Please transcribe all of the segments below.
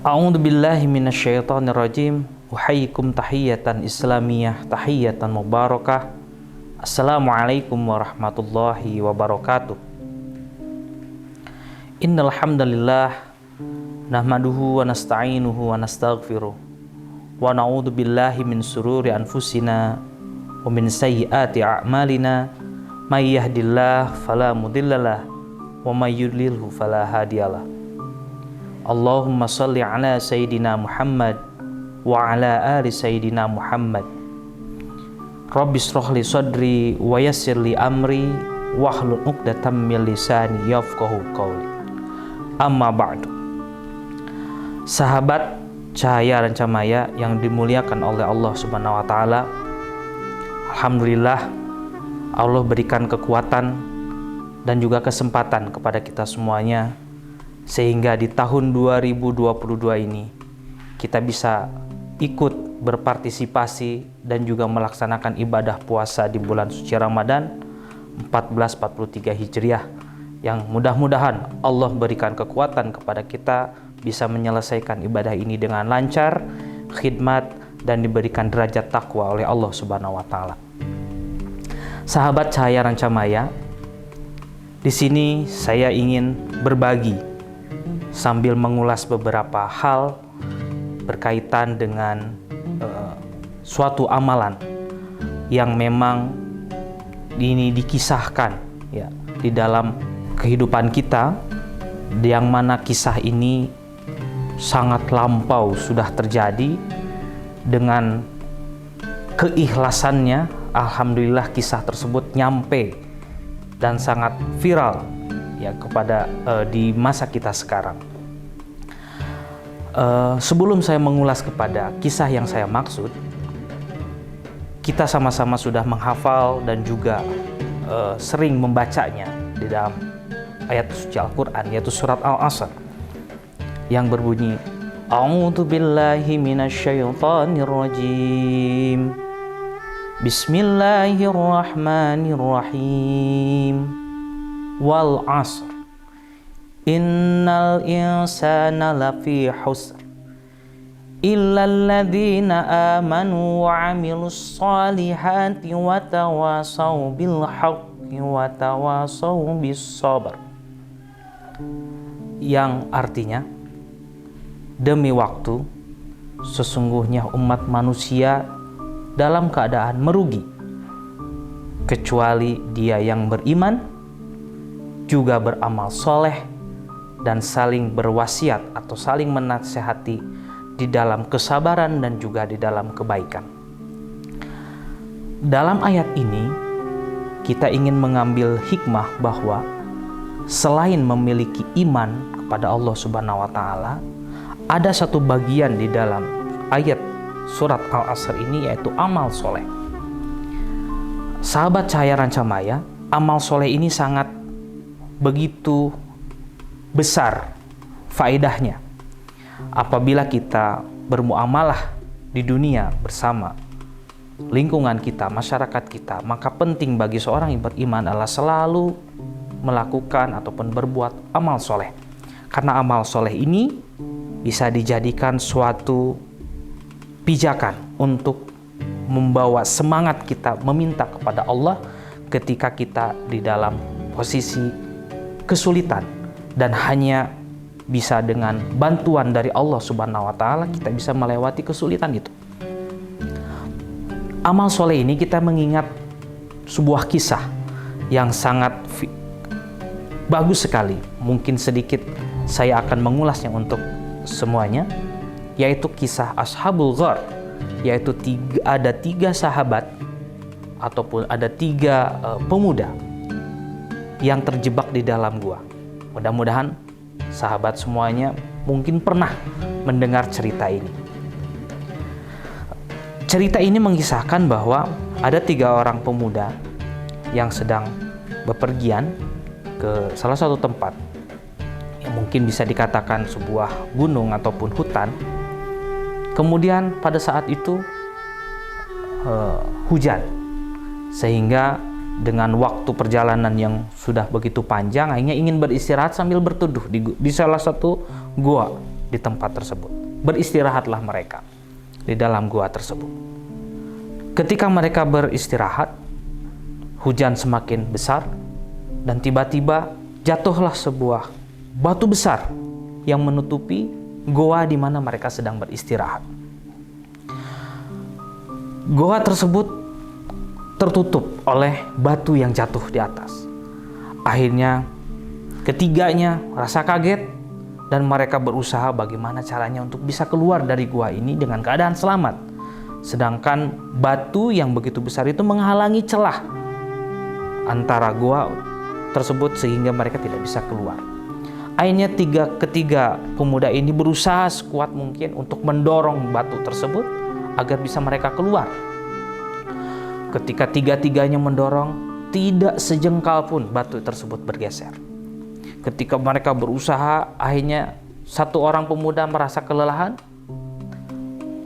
A'udzu billahi minasyaitonir rajim. Uhayyikum tahiyatan islamiyah, tahiyatan mubarakah. Assalamualaikum warahmatullahi wabarakatuh. Innal hamdalillah nahmaduhu wa nasta'inuhu wa nastaghfiruh. Wa na'udzu billahi min sururi anfusina wa min sayyiati a'malina. May yahdihillahu fala mudhillalah wa may yudlilhu fala hadiyalah. Allahumma salli ala Sayyidina Muhammad wa ala ali Sayyidina Muhammad. Rabbi shrah li sadri wa yassir li amri wahlul 'uqdatam min lisani yafqahu qawli. Amma ba'du. Sahabat Cahaya Rancamaya yang dimuliakan oleh Allah Subhanahu wa taala. Alhamdulillah Allah berikan kekuatan dan juga kesempatan kepada kita semuanya sehingga di tahun 2022 ini kita bisa ikut berpartisipasi dan juga melaksanakan ibadah puasa di bulan suci Ramadan 1443 Hijriah, yang mudah-mudahan Allah berikan kekuatan kepada kita bisa menyelesaikan ibadah ini dengan lancar, khidmat, dan diberikan derajat takwa oleh Allah Subhanahu wa taala. Sahabat Cahaya Rancamaya, di sini saya ingin berbagi sambil mengulas beberapa hal berkaitan dengan suatu amalan yang memang ini dikisahkan ya di dalam kehidupan kita, yang mana kisah ini sangat lampau sudah terjadi. Dengan keikhlasannya, alhamdulillah kisah tersebut nyampe dan sangat viral ya kepada di masa kita sekarang. Sebelum saya mengulas kepada kisah yang saya maksud, kita sama-sama sudah menghafal dan juga sering membacanya di dalam ayat suci Al-Quran, yaitu surat Al-Asr yang berbunyi, A'udzu billahi minasyaitonir rajim. Bismillahirrahmanirrahim. Wal 'asr. Innal insana lafi khusr. Illal ladzina amanu wa 'amilus solihati wa tawasaw bil haqqi wa tawasaw bis sabr. Yang artinya, demi waktu, sesungguhnya umat manusia dalam keadaan merugi, kecuali dia yang beriman, juga beramal soleh, dan saling berwasiat atau saling menasihati di dalam kesabaran dan juga di dalam kebaikan. Dalam ayat ini, kita ingin mengambil hikmah bahwa selain memiliki iman kepada Allah Subhanahu wa taala, ada satu bagian di dalam ayat surat Al-Asr ini, yaitu amal soleh. Sahabat Cahaya Rancamaya, amal soleh ini sangat begitu besar faedahnya. Apabila kita bermuamalah di dunia bersama lingkungan kita, masyarakat kita, maka penting bagi seorang yang beriman adalah selalu melakukan ataupun berbuat amal soleh. Karena amal soleh ini bisa dijadikan suatu pijakan untuk membawa semangat kita meminta kepada Allah ketika kita di dalam posisi kesulitan, dan hanya bisa dengan bantuan dari Allah Subhanahu wa taala kita bisa melewati kesulitan itu. Amal soleh ini kita mengingat sebuah kisah yang sangat bagus sekali. Mungkin sedikit saya akan mengulasnya untuk semuanya, yaitu kisah Ashabul Ghar, yaitu ada tiga sahabat ataupun ada tiga pemuda yang terjebak di dalam gua. Mudah-mudahan sahabat semuanya mungkin pernah mendengar cerita ini. Cerita ini mengisahkan bahwa ada tiga orang pemuda yang sedang bepergian ke salah satu tempat yang mungkin bisa dikatakan sebuah gunung ataupun hutan. Kemudian pada saat itu hujan, sehingga dengan waktu perjalanan yang sudah begitu panjang, akhirnya ingin beristirahat sambil berteduh di salah satu gua di tempat tersebut. Beristirahatlah mereka di dalam gua tersebut. Ketika mereka beristirahat, hujan semakin besar dan tiba-tiba jatuhlah sebuah batu besar yang menutupi goa di mana mereka sedang beristirahat. Goa tersebut tertutup oleh batu yang jatuh di atas. Akhirnya ketiganya rasa kaget dan mereka berusaha bagaimana caranya untuk bisa keluar dari gua ini dengan keadaan selamat. Sedangkan batu yang begitu besar itu menghalangi celah antara gua tersebut sehingga mereka tidak bisa keluar. Akhirnya ketiga pemuda ini berusaha sekuat mungkin untuk mendorong batu tersebut agar bisa mereka keluar. Ketika tiga-tiganya mendorong, tidak sejengkal pun batu tersebut bergeser. Ketika mereka berusaha, akhirnya satu orang pemuda merasa kelelahan.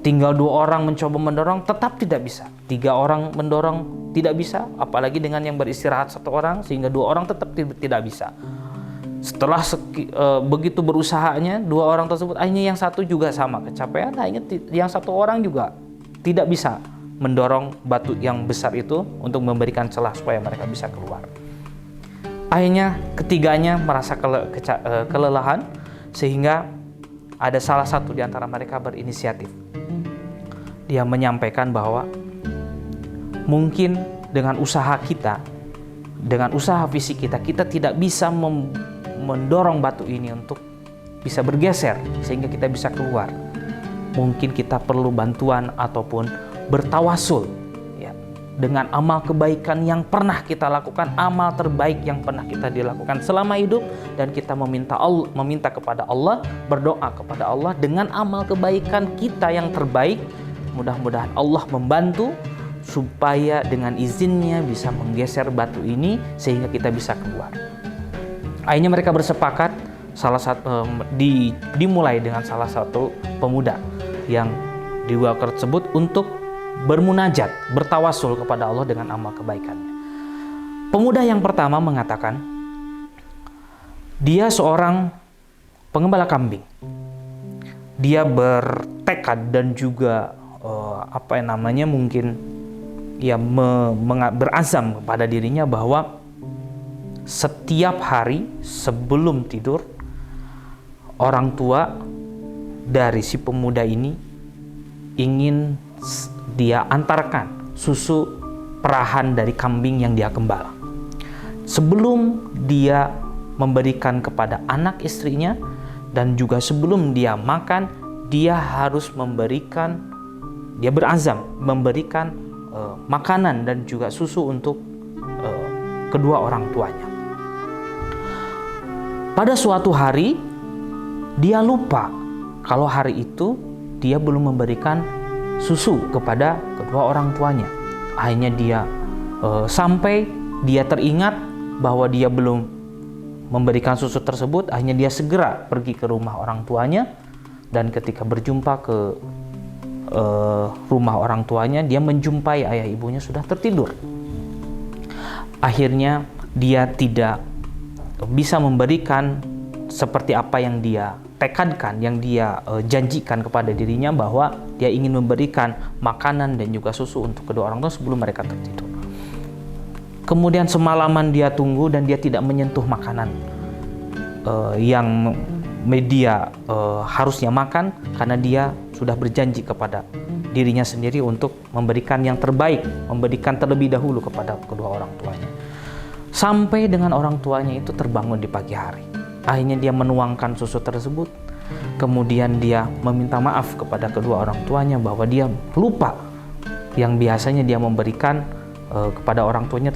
Tinggal 2 orang mencoba mendorong, tetap tidak bisa. 3 orang mendorong tidak bisa, apalagi dengan yang beristirahat 1 orang, sehingga 2 orang tetap tidak bisa. Setelah begitu berusahanya 2 orang tersebut, akhirnya yang satu juga sama kecapean. Akhirnya yang 1 orang juga tidak bisa mendorong batu yang besar itu untuk memberikan celah supaya mereka bisa keluar. Akhirnya ketiganya merasa kelelahan, sehingga ada salah satu di antara mereka berinisiatif. Dia menyampaikan bahwa mungkin dengan usaha kita, dengan usaha fisik kita, kita tidak bisa mendorong batu ini untuk bisa bergeser sehingga kita bisa keluar. Mungkin kita perlu bantuan ataupun bertawasul ya, dengan amal kebaikan yang pernah kita lakukan, amal terbaik yang pernah kita dilakukan selama hidup, dan kita meminta kepada Allah, berdoa kepada Allah dengan amal kebaikan kita yang terbaik. Mudah-mudahan Allah membantu supaya dengan izinnya bisa menggeser batu ini sehingga kita bisa keluar. Akhirnya mereka bersepakat, dimulai dengan salah satu pemuda yang di gua tersebut untuk bermunajat, bertawasul kepada Allah dengan amal kebaikannya. Pemuda yang pertama mengatakan, dia seorang pengembala kambing. Dia bertekad dan juga berazam kepada dirinya bahwa setiap hari sebelum tidur, orang tua dari si pemuda ini ingin dia antarkan susu perahan dari kambing yang dia gembala. Sebelum dia memberikan kepada anak istrinya dan juga sebelum dia makan, dia berazam memberikan makanan dan juga susu untuk kedua orang tuanya. Pada suatu hari, dia lupa kalau hari itu dia belum memberikan susu kepada kedua orang tuanya. Akhirnya dia sampai dia teringat bahwa dia belum memberikan susu tersebut, akhirnya dia segera pergi ke rumah orang tuanya, dan ketika berjumpa ke rumah orang tuanya, dia menjumpai ayah ibunya sudah tertidur. Akhirnya dia tidak bisa memberikan seperti apa yang dia tekadkan, yang dia janjikan kepada dirinya, bahwa dia ingin memberikan makanan dan juga susu untuk kedua orang tua sebelum mereka tertidur. Kemudian semalaman dia tunggu dan dia tidak menyentuh makanan yang media harusnya makan, karena dia sudah berjanji kepada dirinya sendiri untuk memberikan yang terbaik, memberikan terlebih dahulu kepada kedua orang tuanya. Sampai dengan orang tuanya itu terbangun di pagi hari. Akhirnya dia menuangkan susu tersebut, kemudian dia meminta maaf kepada kedua orang tuanya bahwa dia lupa yang biasanya dia memberikan kepada orang tuanya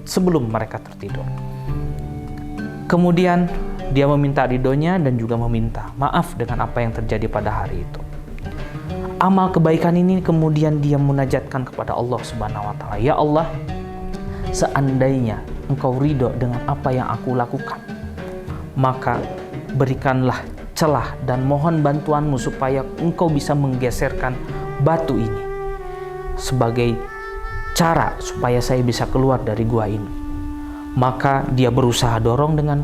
sebelum mereka tertidur. Kemudian dia meminta ridhonya dan juga meminta maaf dengan apa yang terjadi pada hari itu. Amal kebaikan ini kemudian dia munajatkan kepada Allah Subhanahu wa Ta'ala. Ya Allah, seandainya Engkau ridho dengan apa yang aku lakukan, maka berikanlah celah dan mohon bantuanmu supaya Engkau bisa menggeserkan batu ini sebagai cara supaya saya bisa keluar dari gua ini. Maka dia berusaha dorong dengan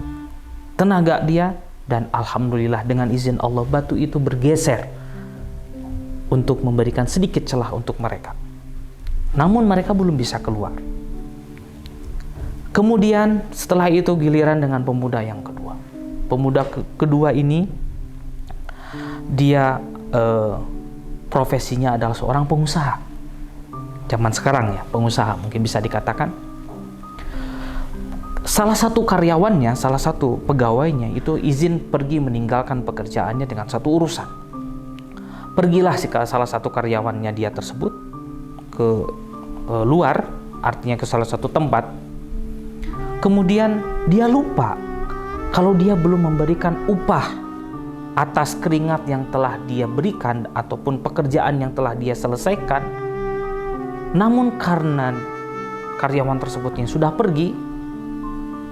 tenaga dia, Dan alhamdulillah dengan izin Allah batu itu bergeser untuk memberikan sedikit celah untuk mereka. Namun mereka belum bisa keluar. Kemudian setelah itu giliran dengan pemuda yang kedua. Pemuda kedua ini dia profesinya adalah seorang pengusaha. Zaman sekarang ya, pengusaha mungkin bisa dikatakan. Salah satu karyawannya, salah satu pegawainya itu izin pergi meninggalkan pekerjaannya dengan satu urusan. Pergilah salah satu karyawannya dia tersebut ke luar, artinya ke salah satu tempat. Kemudian dia lupa kalau dia belum memberikan upah atas keringat yang telah dia berikan ataupun pekerjaan yang telah dia selesaikan. Namun karena karyawan tersebut yang sudah pergi,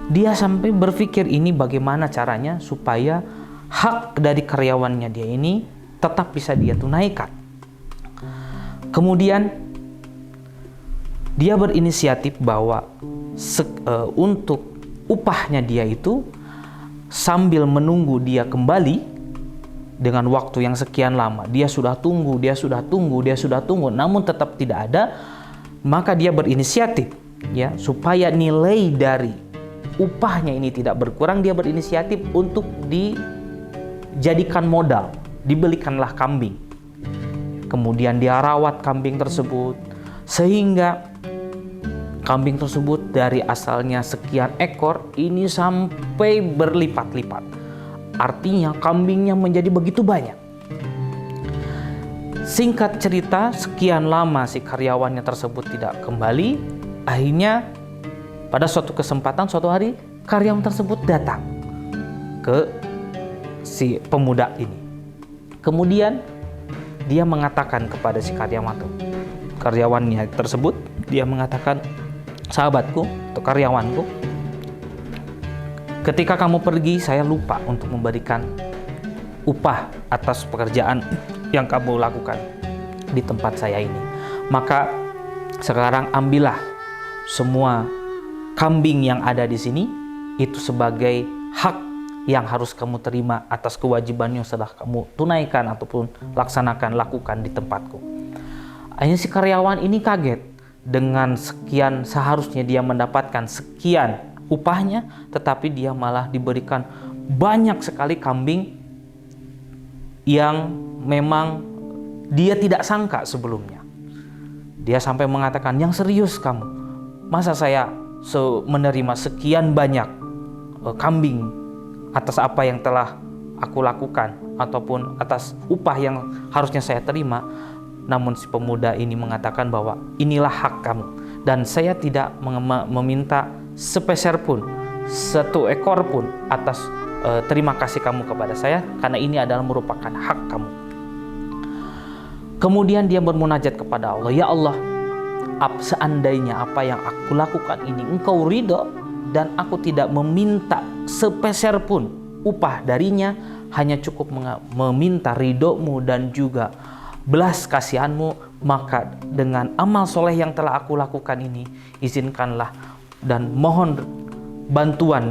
dia sampai berpikir ini bagaimana caranya supaya hak dari karyawannya dia ini tetap bisa dia tunaikan. Kemudian dia berinisiatif bahwa untuk upahnya dia itu sambil menunggu dia kembali dengan waktu yang sekian lama. Dia sudah tunggu, namun tetap tidak ada. Maka dia berinisiatif ya supaya nilai dari upahnya ini tidak berkurang. Dia berinisiatif untuk dijadikan modal, dibelikanlah kambing. Kemudian dia rawat kambing tersebut sehingga kambing tersebut dari asalnya sekian ekor ini sampai berlipat-lipat. Artinya kambingnya menjadi begitu banyak. Singkat cerita, sekian lama si karyawannya tersebut tidak kembali. Akhirnya pada suatu kesempatan, suatu hari, karyawan tersebut datang ke si pemuda ini. Kemudian dia mengatakan kepada si karyawannya tersebut, dia mengatakan, sahabatku atau karyawanku, ketika kamu pergi saya lupa untuk memberikan upah atas pekerjaan yang kamu lakukan di tempat saya ini. Maka sekarang ambillah semua kambing yang ada di sini itu sebagai hak yang harus kamu terima atas kewajiban yang sudah kamu tunaikan ataupun lakukan di tempatku. Akhirnya si karyawan ini kaget dengan sekian, seharusnya dia mendapatkan sekian upahnya, tetapi dia malah diberikan banyak sekali kambing yang memang dia tidak sangka sebelumnya. Dia sampai mengatakan, yang serius kamu, masa saya menerima sekian banyak kambing atas apa yang telah aku lakukan ataupun atas upah yang harusnya saya terima. Namun si pemuda ini mengatakan bahwa inilah hak kamu dan saya tidak meminta sepeser pun, satu ekor pun atas terima kasih kamu kepada saya, karena ini adalah merupakan hak kamu. Kemudian dia bermunajat kepada Allah, ya Allah, seandainya apa yang aku lakukan ini engkau ridho dan aku tidak meminta sepeser pun upah darinya, hanya cukup meminta ridhomu dan juga belas kasihanmu, maka dengan amal soleh yang telah aku lakukan ini, izinkanlah dan mohon bantuan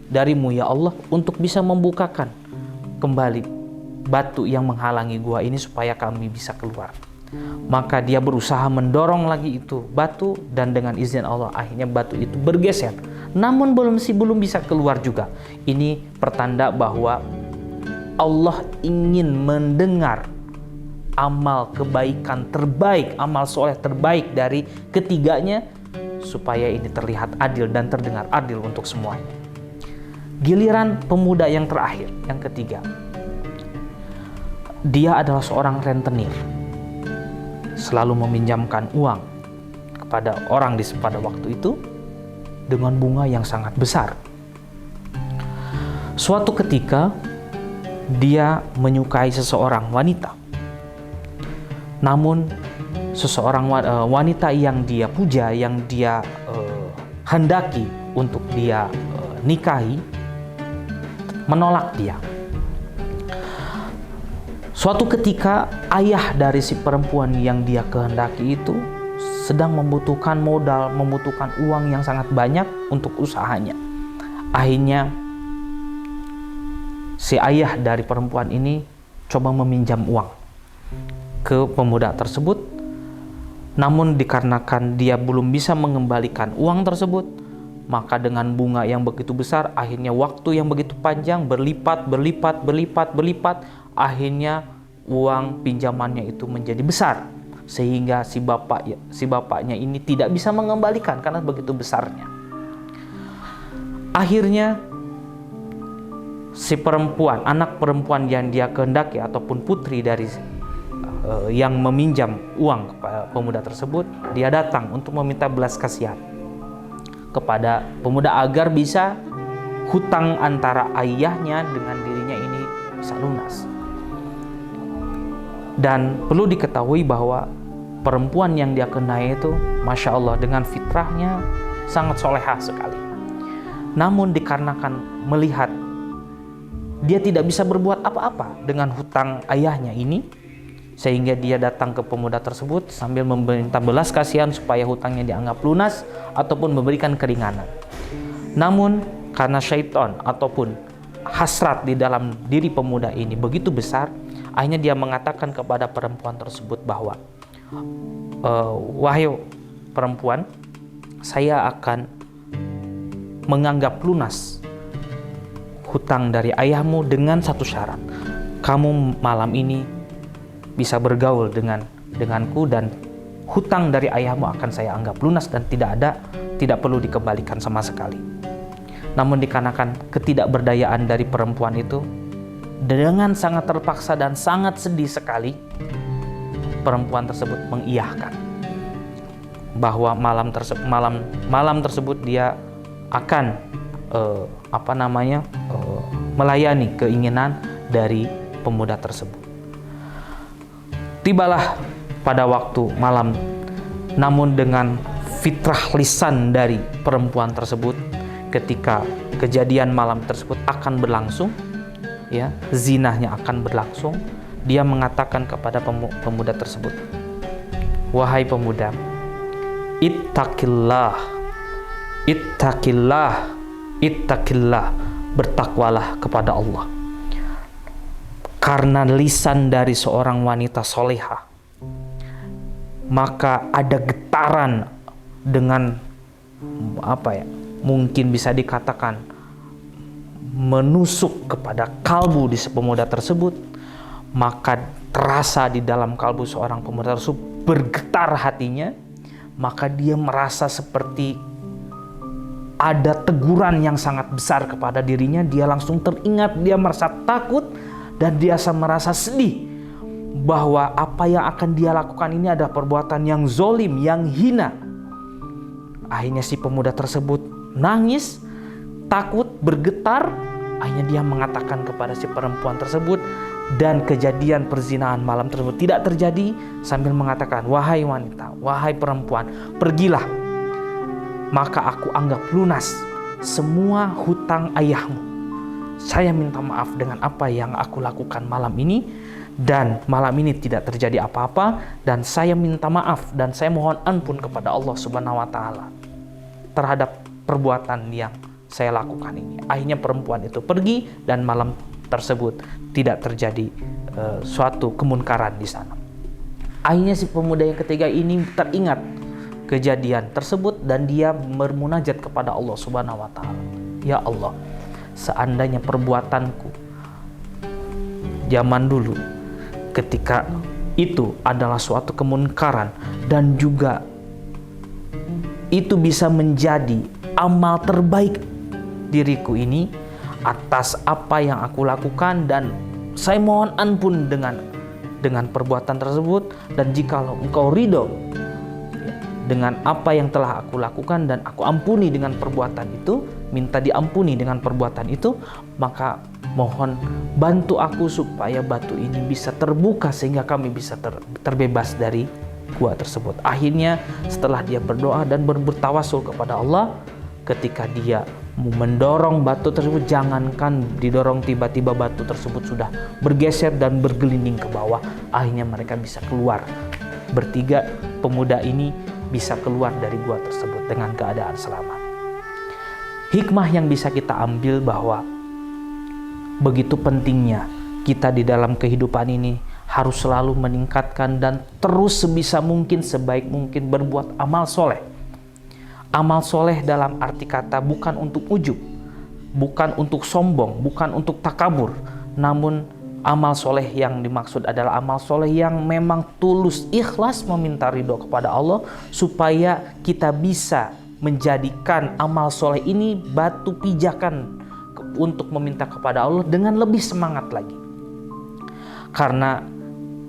darimu ya Allah untuk bisa membukakan kembali batu yang menghalangi gua ini supaya kami bisa keluar. Maka dia berusaha mendorong lagi itu batu dan dengan izin Allah akhirnya batu itu bergeser. Namun belum bisa keluar juga. Ini pertanda bahwa Allah ingin mendengar amal kebaikan terbaik, amal soleh terbaik dari ketiganya, supaya ini terlihat adil dan terdengar adil untuk semuanya. Giliran pemuda yang terakhir, yang ketiga, dia adalah seorang rentenir, selalu meminjamkan uang kepada orang pada waktu itu dengan bunga yang sangat besar. Suatu ketika dia menyukai seseorang wanita, namun seseorang wanita yang dia puja, yang dia hendaki untuk dia nikahi, menolak dia. Suatu ketika ayah dari si perempuan yang dia kehendaki itu sedang membutuhkan modal, membutuhkan uang yang sangat banyak untuk usahanya. Akhirnya si ayah dari perempuan ini coba meminjam uang ke pemuda tersebut. Namun dikarenakan dia belum bisa mengembalikan uang tersebut, maka dengan bunga yang begitu besar, akhirnya waktu yang begitu panjang berlipat, akhirnya uang pinjamannya itu menjadi besar, sehingga si bapaknya ini tidak bisa mengembalikan karena begitu besarnya. Akhirnya si perempuan, anak perempuan yang dia kehendaki ataupun putri dari yang meminjam uang kepada pemuda tersebut, dia datang untuk meminta belas kasihan kepada pemuda agar bisa hutang antara ayahnya dengan dirinya ini bisa lunas. Dan perlu diketahui bahwa perempuan yang dia kenai itu, Masya Allah, dengan fitrahnya sangat solehah sekali. Namun dikarenakan melihat dia tidak bisa berbuat apa-apa dengan hutang ayahnya ini, sehingga dia datang ke pemuda tersebut sambil meminta belas kasihan supaya hutangnya dianggap lunas ataupun memberikan keringanan. Namun karena syaitan ataupun hasrat di dalam diri pemuda ini begitu besar, akhirnya dia mengatakan kepada perempuan tersebut bahwa wahai perempuan, saya akan menganggap lunas hutang dari ayahmu dengan satu syarat. Kamu malam ini bisa bergaul denganku dan hutang dari ayahmu akan saya anggap lunas dan tidak perlu dikembalikan sama sekali. Namun dikarenakan ketidakberdayaan dari perempuan itu, dengan sangat terpaksa dan sangat sedih sekali, perempuan tersebut mengiyahkan bahwa malam tersebut dia akan melayani keinginan dari pemuda tersebut. Tibalah pada waktu malam, namun dengan fitrah lisan dari perempuan tersebut, ketika kejadian malam tersebut akan berlangsung, ya, zinahnya akan berlangsung, dia mengatakan kepada pemuda tersebut, wahai pemuda, ittaqillah, bertakwalah kepada Allah. Karena lisan dari seorang wanita solehah, maka ada getaran dengan mungkin bisa dikatakan menusuk kepada kalbu di pemuda tersebut. Maka terasa di dalam kalbu seorang pemuda tersebut bergetar hatinya, maka dia merasa seperti ada teguran yang sangat besar kepada dirinya. Dia langsung teringat, dia merasa takut dan dia merasa sedih bahwa apa yang akan dia lakukan ini adalah perbuatan yang zolim, yang hina. Akhirnya si pemuda tersebut nangis, takut, bergetar. Akhirnya dia mengatakan kepada si perempuan tersebut, dan kejadian perzinahan malam tersebut tidak terjadi, sambil mengatakan, wahai wanita, wahai perempuan, pergilah, maka aku anggap lunas semua hutang ayahmu. Saya minta maaf dengan apa yang aku lakukan malam ini, dan malam ini tidak terjadi apa-apa, dan saya minta maaf dan saya mohon ampun kepada Allah Subhanahu wa Ta'ala terhadap perbuatan yang saya lakukan ini. Akhirnya perempuan itu pergi dan malam tersebut tidak terjadi suatu kemunkaran di sana. Akhirnya si pemuda yang ketiga ini teringat kejadian tersebut dan dia bermunajat kepada Allah Subhanahu wa Ta'ala. Ya Allah, seandainya perbuatanku zaman dulu ketika itu adalah suatu kemunkaran dan juga itu bisa menjadi amal terbaik diriku ini atas apa yang aku lakukan, dan saya mohon ampun dengan perbuatan tersebut, dan jikalau engkau ridho dengan apa yang telah aku lakukan dan aku ampuni dengan perbuatan itu, minta diampuni dengan perbuatan itu, maka mohon bantu aku supaya batu ini bisa terbuka sehingga kami bisa terbebas dari gua tersebut. Akhirnya setelah dia berdoa dan bertawasul kepada Allah, ketika dia mendorong batu tersebut, jangankan didorong, tiba-tiba batu tersebut sudah bergeser dan bergelinding ke bawah. Akhirnya mereka bisa keluar bertiga, pemuda ini bisa keluar dari gua tersebut dengan keadaan selamat. Hikmah yang bisa kita ambil bahwa begitu pentingnya kita di dalam kehidupan ini harus selalu meningkatkan dan terus sebisa mungkin, sebaik mungkin berbuat amal soleh. Amal soleh dalam arti kata bukan untuk ujub, bukan untuk sombong, bukan untuk takabur, namun amal soleh yang dimaksud adalah amal soleh yang memang tulus, ikhlas meminta ridho kepada Allah, supaya kita bisa menjadikan amal soleh ini batu pijakan untuk meminta kepada Allah dengan lebih semangat lagi. Karena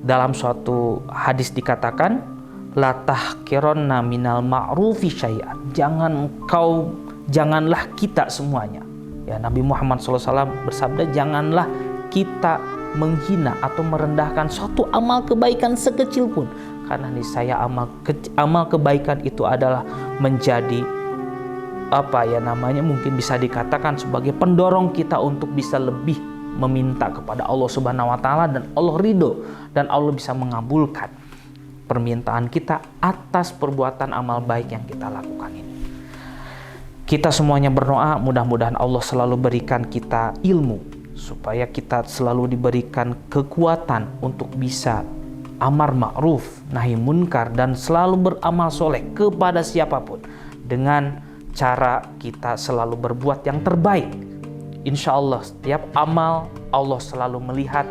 dalam suatu hadis dikatakan, la tahqironna minal ma'rufi syai'an, janganlah kita semuanya, ya, Nabi Muhammad SAW bersabda, janganlah kita menghina atau merendahkan suatu amal kebaikan sekecil pun, karena niscaya amal kebaikan itu adalah menjadi mungkin bisa dikatakan sebagai pendorong kita untuk bisa lebih meminta kepada Allah Subhanahu wa taala, dan Allah ridho dan Allah bisa mengabulkan permintaan kita atas perbuatan amal baik yang kita lakukan ini. Kita semuanya berdoa mudah-mudahan Allah selalu berikan kita ilmu, supaya kita selalu diberikan kekuatan untuk bisa amar ma'ruf, nahi munkar, dan selalu beramal soleh kepada siapapun dengan cara kita selalu berbuat yang terbaik. Insya Allah setiap amal Allah selalu melihat,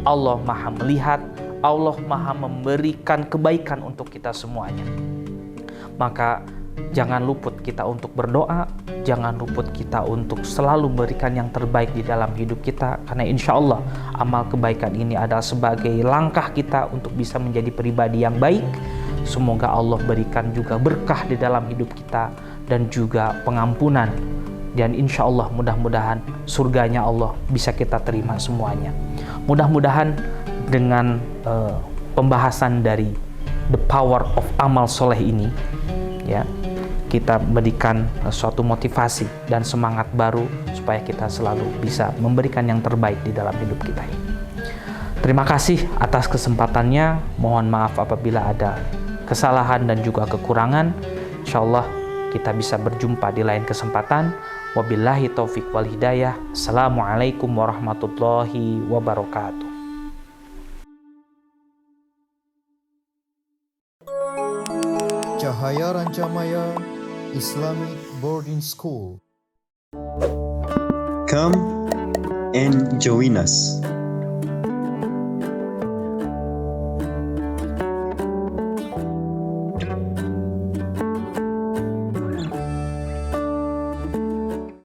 Allah maha melihat, Allah maha memberikan kebaikan untuk kita semuanya. Maka jangan luput kita untuk berdoa, jangan luput kita untuk selalu berikan yang terbaik di dalam hidup kita, karena insya Allah amal kebaikan ini adalah sebagai langkah kita untuk bisa menjadi pribadi yang baik. Semoga Allah berikan juga berkah di dalam hidup kita dan juga pengampunan, dan insya Allah mudah-mudahan surganya Allah bisa kita terima semuanya. Mudah-mudahan dengan pembahasan dari the power of amal soleh ini, ya, kita berikan suatu motivasi dan semangat baru supaya kita selalu bisa memberikan yang terbaik di dalam hidup kita ini. Terima kasih atas kesempatannya. Mohon maaf apabila ada kesalahan dan juga kekurangan. Insyaallah kita bisa berjumpa di lain kesempatan. Wabillahi taufik wal hidayah. Assalamualaikum warahmatullahi wabarakatuh. Cahaya Rancamaya Islamic Boarding School. Come and join us.